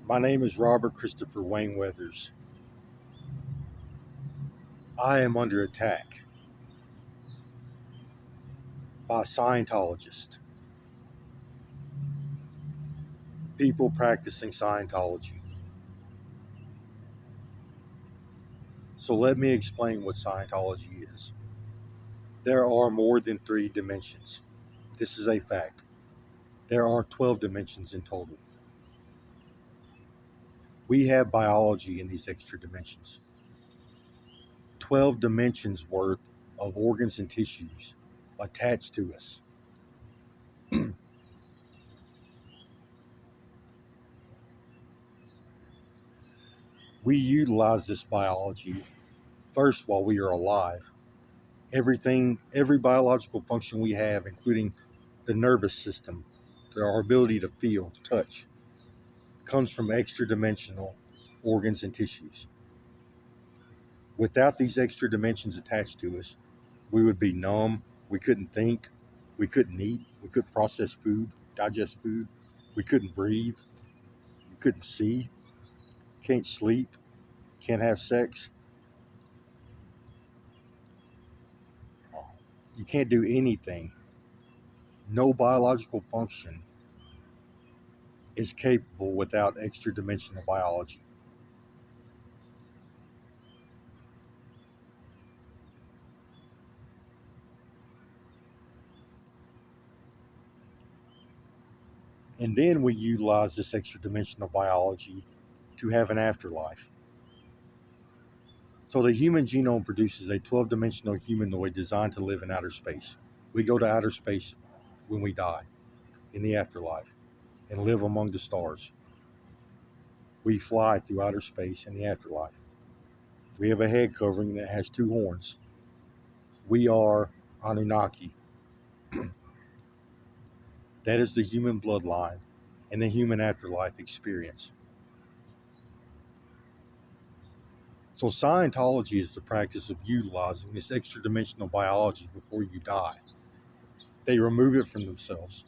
My name is Robert Christopher Wayne Weathers. I am under attack by Scientologists, people practicing Scientology. So let me explain what Scientology is. There are more than 3 dimensions. This is a fact. There are 12 dimensions in total. We have biology in these extra dimensions. 12 dimensions worth of organs and tissues attached to us. We utilize this biology first while we are alive. Every biological function we have, including the nervous system, our ability to feel, touch, comes from extra dimensional organs and tissues. Without these extra dimensions attached to us, we would be numb, we couldn't think, we couldn't eat, we couldn't process food, digest food, we couldn't breathe, we couldn't see, can't sleep, can't have sex. You can't do anything. No biological function is capable without extra dimensional biology. And then we utilize this extra dimensional biology to have an afterlife. So the human genome produces a 12-dimensional humanoid designed to live in outer space. We go to outer space when we die in the afterlife and live among the stars. We fly through outer space in the afterlife. We have a head covering that has 2 horns. We are Anunnaki. That is the human bloodline and the human afterlife experience. So Scientology is the practice of utilizing this extra dimensional biology before you die. They remove it from themselves.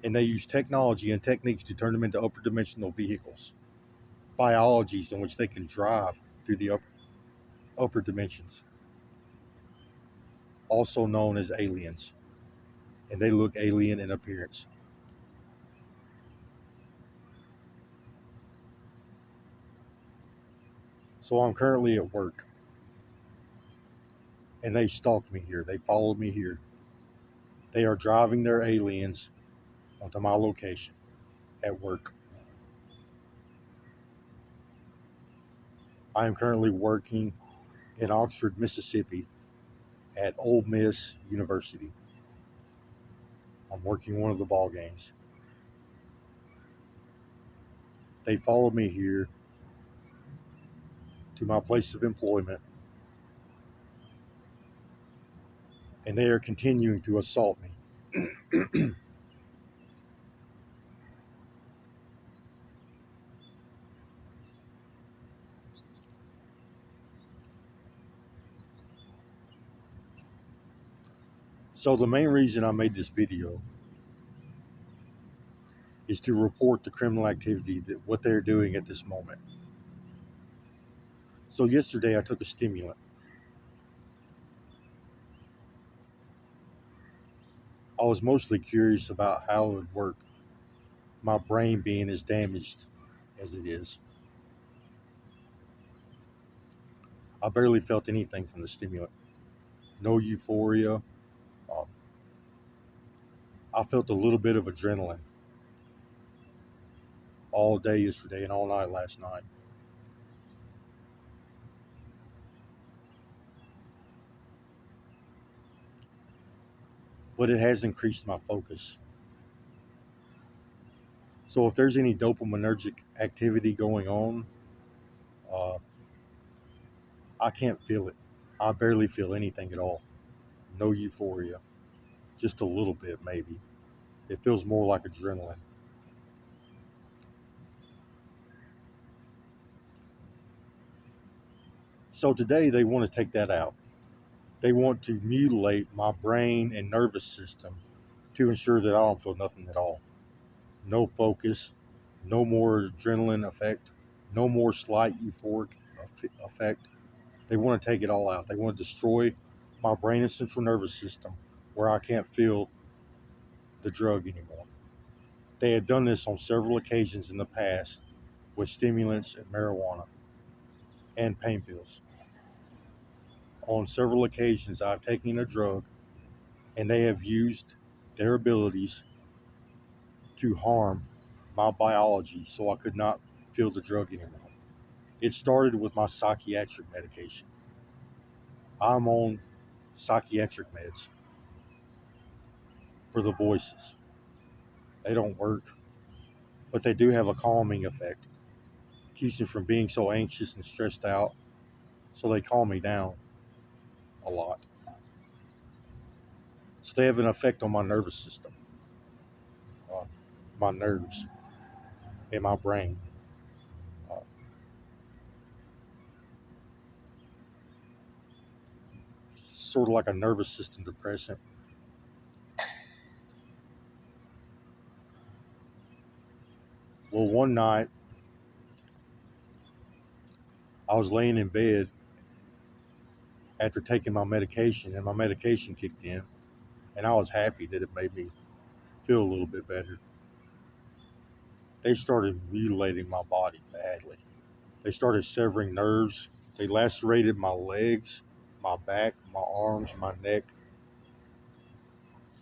And they use technology and techniques to turn them into upper dimensional vehicles, biologies in which they can drive through the upper dimensions, also known as aliens. And they look alien in appearance. So I'm currently at work, and they stalked me here. They followed me here. They are driving their aliens onto my location at work. I am currently working in Oxford, Mississippi at Ole Miss University. I'm working one of the ball games. They followed me here to my place of employment, and they are continuing to assault me. So the main reason I made this video is to report the criminal activity, that what they're doing at this moment. So yesterday I took a stimulant. I was mostly curious about how it would work, my brain being as damaged as it is. I barely felt anything from the stimulant. No euphoria. Um, I felt a little bit of adrenaline all day yesterday and all night last night. But it has increased my focus. So if there's any dopaminergic activity going on, uh, I can't feel it. I barely feel anything at all. No euphoria. Just a little bit, maybe. It feels more like adrenaline. So today they want to take that out. They want to mutilate my brain and nervous system to ensure that I don't feel nothing at all. No focus, no more adrenaline effect, no more slight euphoric effect. They want to take it all out. They want to destroy my brain and central nervous system where I can't feel the drug anymore. They had done this on several occasions in the past with stimulants and marijuana and pain pills. On several occasions, I've taken a drug and they have used their abilities to harm my biology so I could not feel the drug anymore. It started with my psychiatric medication. I'm on psychiatric meds for the voices. They don't work, but they do have a calming effect. Keeps me from being so anxious and stressed out, so they calm me down a lot. So they have an effect on my nervous system, uh, my nerves, and my brain. Uh, Sort of like a nervous system depressant. Well, one night I was laying in bed after taking my medication, and my medication kicked in, and I was happy that it made me feel a little bit better. They started mutilating my body badly. They started severing nerves. They lacerated my legs, my back, my arms, my neck,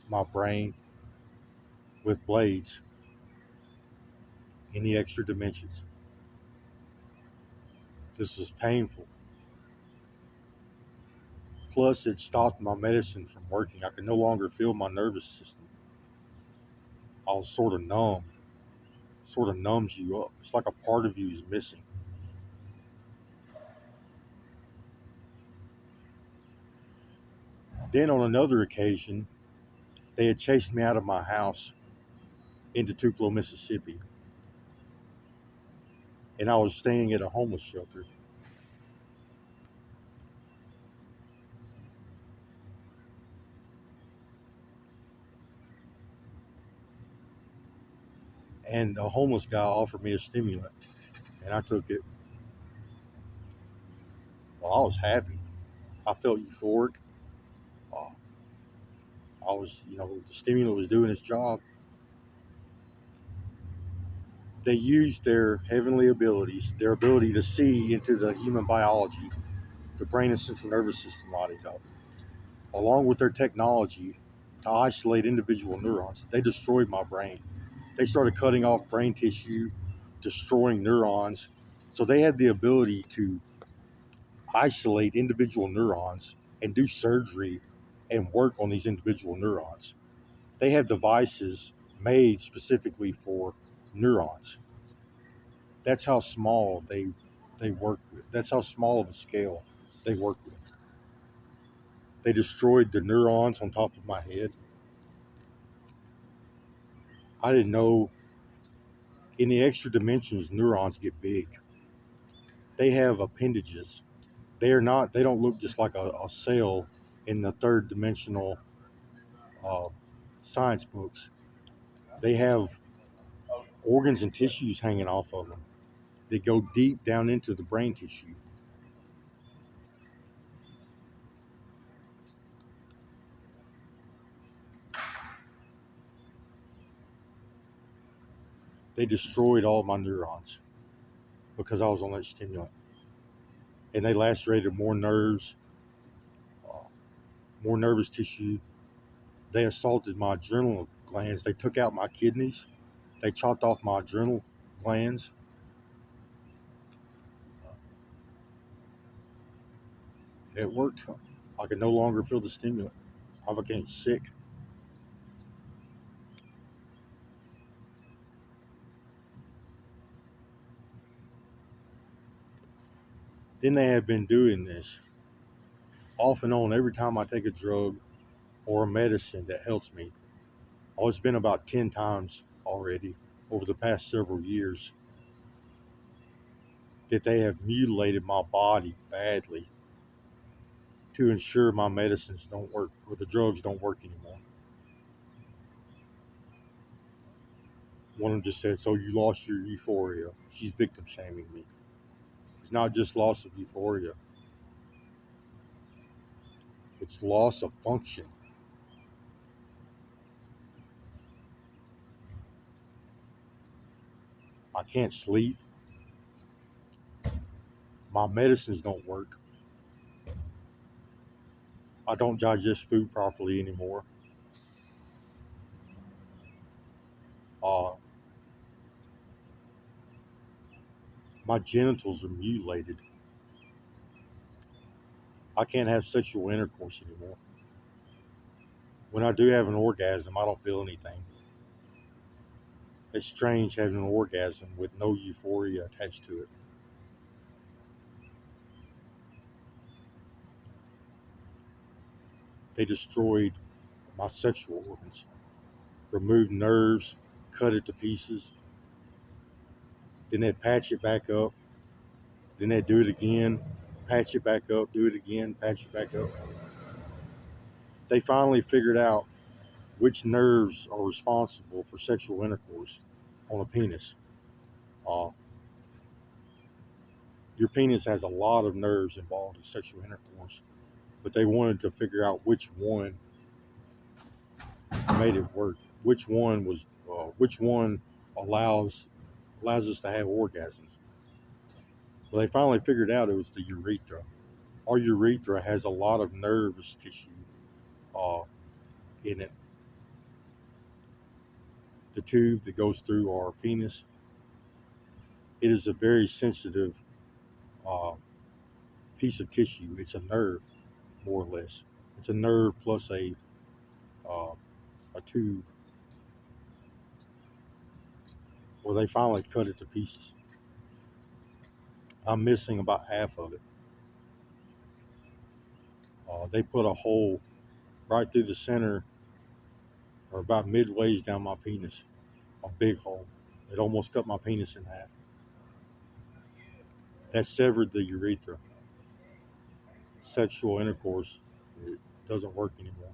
my brain with blades in the extra dimensions. This was painful. Plus, it stopped my medicine from working. I could no longer feel my nervous system. I was sort of numb. Sort of numbs you up. It's like a part of you is missing. Then, on another occasion, they had chased me out of my house into Tupelo, Mississippi, and I was staying at a homeless shelter. And a homeless guy offered me a stimulant, and I took it. Well, I was happy. I felt euphoric. Uh, I was, the stimulant was doing its job. They used their heavenly abilities, their ability to see into the human biology, the brain and central nervous system lighting up, along with their technology to isolate individual neurons. They destroyed my brain. They started cutting off brain tissue, destroying neurons. So they had the ability to isolate individual neurons and do surgery and work on these individual neurons. They have devices made specifically for neurons. That's how small they work with. That's how small of a scale they work with. They destroyed the neurons on top of my head. I didn't know in the extra dimensions neurons get big. They have appendages. They don't look just like a cell in the third dimensional uh, science books. They have organs and tissues hanging off of them. They go deep down into the brain tissue. They destroyed all my neurons because I was on that stimulant. And they lacerated more nerves, uh, more nervous tissue. They assaulted my adrenal glands. They took out my kidneys. They chopped off my adrenal glands. It worked. I could no longer feel the stimulant. I became sick. Then they have been doing this off and on every time I take a drug or a medicine that helps me. Oh, it's been about 10 times already over the past several years that they have mutilated my body badly to ensure my medicines don't work or the drugs don't work anymore. One of them just said, "So you lost your euphoria." She's victim shaming me. It's not just loss of euphoria, it's loss of function. I can't sleep. My medicines don't work. I don't digest food properly anymore. Uh, my genitals are mutilated. I can't have sexual intercourse anymore. When I do have an orgasm, I don't feel anything. It's strange having an orgasm with no euphoria attached to it. They destroyed my sexual organs, removed nerves, cut it to pieces, then they patch it back up, then they do it again, patch it back up, do it again, patch it back up. They finally figured out which nerves are responsible for sexual intercourse on a penis. Uh, your penis has a lot of nerves involved in sexual intercourse, but they wanted to figure out which one made it work, which one allows us to have orgasms. Well, they finally figured out it was the urethra. Our urethra has a lot of nervous tissue uh, in it. The tube that goes through our penis, it is a very sensitive uh, piece of tissue. It's a nerve, more or less. It's a nerve plus uh, a tube. Well, they finally cut it to pieces. I'm missing about half of it. They put a hole right through the center, or about midways down my penis, a big hole. It almost cut my penis in half. That severed the urethra. Sexual intercourse, it doesn't work anymore.